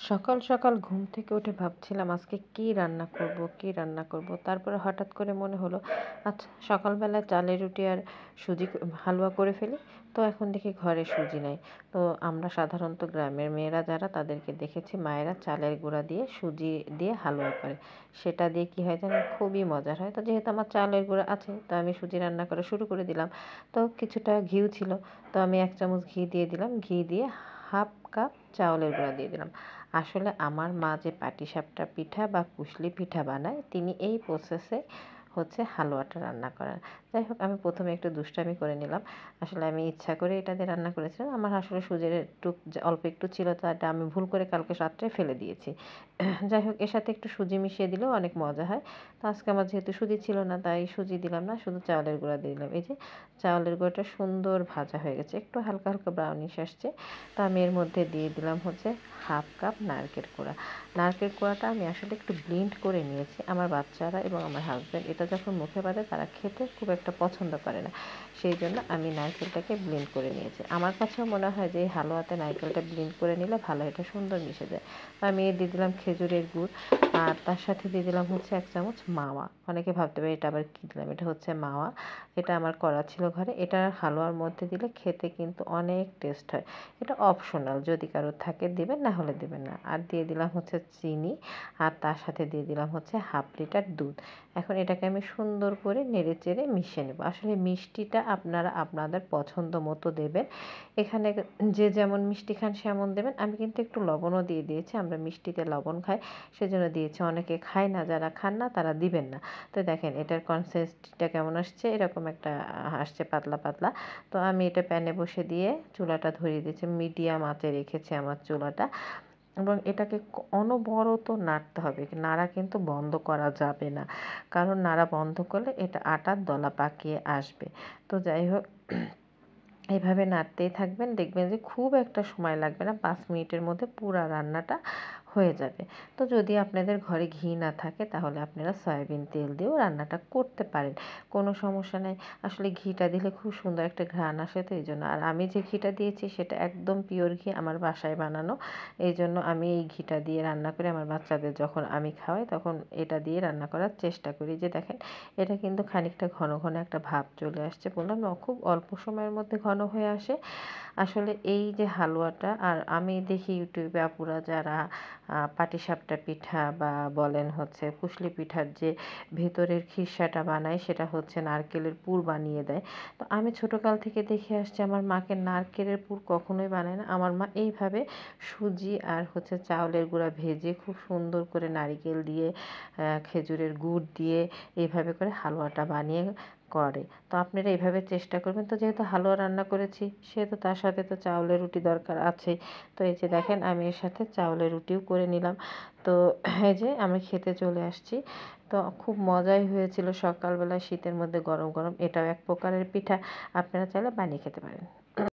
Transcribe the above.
সকাল সকাল ঘুম থেকে উঠে ভাবছিলাম আজকে কি রান্না করব কি রান্না করব। তারপরে হঠাৎ করে মনে হলো আচ্ছা সকালবেলা চালের রুটি আর সুজি হালুয়া করে ফেলি। তো এখন দেখি ঘরে সুজি নাই। তো আমরা সাধারণত গ্রামের মেয়েরা যারা তাদেরকে দেখেছি মায়েরা চালের গুঁড়া দিয়ে সুজি দিয়ে হালুয়া করে। সেটা দিয়ে কি হয় জানেন, খুবই মজার হয়। তো যেহেতু আমার চালের গুঁড়া আছে তো আমি সুজি রান্না করা শুরু করে দিলাম। তো কিছুটা ঘিও ছিল, তো আমি 1 চামচ ঘি দিয়ে দিলাম। ঘি দিয়ে হাফ কাপ চাউলের গুঁড়া দিয়ে দিলাম। আসলে আমার মা যে পাটিসাপটা পিঠা বা কুশলি পিঠা বানায় তিনি এই প্রসেসে হালুয়াটা রান্না করেন। যাই হোক, আমি প্রথমে একটু দুষ্টামি করে নিলাম। আসলে আমি ইচ্ছা করে এটা দিয়ে রান্না করেছিলাম। আমার আসলে সুজির অল্প একটু ছিল, তো এটা আমি ভুল করে কালকে রাত্রে ফেলে দিয়েছি। যাই হোক, এর সাথে একটু সুজি মিশিয়ে দিলেও অনেক মজা হয়। তো আজকে আমার যেহেতু সুজি ছিল না তাই সুজি দিলাম না, শুধু চাউলের গুঁড়া দিয়ে দিলাম। এই যে চাউলের গুঁড়োটা সুন্দর ভাজা হয়ে গেছে, একটু হালকা হালকা ব্রাউনিশ আসছে। তো আমি এর মধ্যে দিয়ে দিলাম হাফ কাপ নারকেল কোড়া। নারকেল কোড়াটা আমি আসলে একটু ব্লেন্ড করে নিয়েছি। আমার বাচ্চারা এবং আমার হাজব্যান্ড এটা যখন মুখে বাঁধে তারা খেতে খুব একটা পছন্দ করে না, সেই জন্য আমি নারকেলটাকে ব্লেন্ড করে নিয়েছি। আমার কাছেও মনে হয় যে এই হালুয়াতে নারকেলটা ব্লেন্ড করে নিলে ভালো, এটা সুন্দর মিশে যায়। আমি দিয়ে দিলাম খেজুরের গুড়, আর তার সাথে দিয়ে দিলাম 1 চামচ মাওয়া। অনেকে ভাবতে পারে এটা আবার কী দিলাম, এটা মাওয়া। এটা আমার করা ছিল ঘরে। এটা হালুয়ার মধ্যে দিলে খেতে কিন্তু অনেক টেস্ট হয়। এটা অপশনাল, যদি কারোর থাকে দেবেন, না হলে দেবেন না। আর দিয়ে দিলাম চিনি, আর তার সাথে দিয়ে দিলাম হাফ লিটার দুধ। এখন এটাকে আমি সুন্দর করে নেড়ে চেড়ে মিশিয়ে নেব। আসলে মিষ্টিটা আপনারা আপনাদের পছন্দ মতো দেবেন। এখানে যে যেমন মিষ্টি খান সেমন দেবেন। আমি কিন্তু একটু লবণও দিয়ে দিয়েছি, আমরা মিষ্টিতে লবণ খাই সেজন্য দিয়েছি। অনেকে খায় না, যারা খান না তারা দিবেন না। তো দেখেন এটার কনসিস্টেন্সিটা কেমন আসছে, এরকম একটা আসছে পাতলা পাতলা। তো আমি এটা প্যানে বসে দিয়ে চুলাটা ধরিয়ে দিয়েছি, মিডিয়াম আঁচে রেখেছি আমার চুলাটা। এবং এটাকে অনবরত নাড়তে হবে, নাড়া কিন্তু বন্ধ করা যাবে না, কারণ নাড়া বন্ধ করলে এটা আটার দলা পাকিয়ে আসবে। তো যাই হোক, এভাবে নাড়তেই থাকবেন, দেখবেন যে খুব একটা সময় লাগবে না, 5 মিনিটের মধ্যে পুরো রান্নাটা হয়ে যাবে। তো যদি আপনাদের ঘরে ঘি না থাকে তাহলে আপনারা সয়াবিন তেল দিয়েও রান্নাটা করতে পারেন, কোনো সমস্যা নেই। আসলে ঘিটা দিলে খুব সুন্দর একটা ঘ্রাণ আসে, তো এই জন্য। আর আমি যে ঘিটা দিয়েছি সেটা একদম পিওর ঘি, আমার বাসায় বানানো। এই জন্য আমি এই ঘিটা দিয়ে রান্না করি। আমার বাচ্চাদের যখন আমি খাওয়াই তখন এটা দিয়ে রান্না করার চেষ্টা করি। যে দেখেন এটা কিন্তু খানিকটা ঘন ঘন একটা ভাব চলে আসছে, বললাম না খুব অল্প সময়ের মধ্যে ঘন হয়ে আসে। আসলে এই যে হালুয়াটা, আর আমি দেখি ইউটিউবে আপুরা যারা পাটিসাপটা পিঠা বা বলেন কুশলি পিঠার যে ভেতরের খিরসাটা বানায় সেটা নারকেলের পুর বানিয়ে দেয়। তো আমি ছোটোকাল থেকে দেখে আসছি আমার মাকে নারকেলের পুর কখনোই বানায় না। আমার মা এইভাবে সুজি আর চাউলের গুঁড়া ভেজে খুব সুন্দর করে নারকেল দিয়ে খেজুরের গুড় দিয়ে এইভাবে করে হালুয়াটা বানিয়ে করে। তো আপনারা এইভাবে চেষ্টা করবেন। তো যেহেতু হালুয়া রান্না করেছি সেহেতু তার সাথে তো চাউলের রুটি দরকার আছেই। তো এই যে দেখেন আমি এর সাথে চাউলের রুটিও করে নিলাম। তো এই যে আমি খেতে চলে আসছি। তো খুব মজাই হয়েছিল সকালবেলা শীতের মধ্যে গরম গরম, এটাও এক প্রকারের পিঠা, আপনারা চাইলে বানিয়ে খেতে পারেন।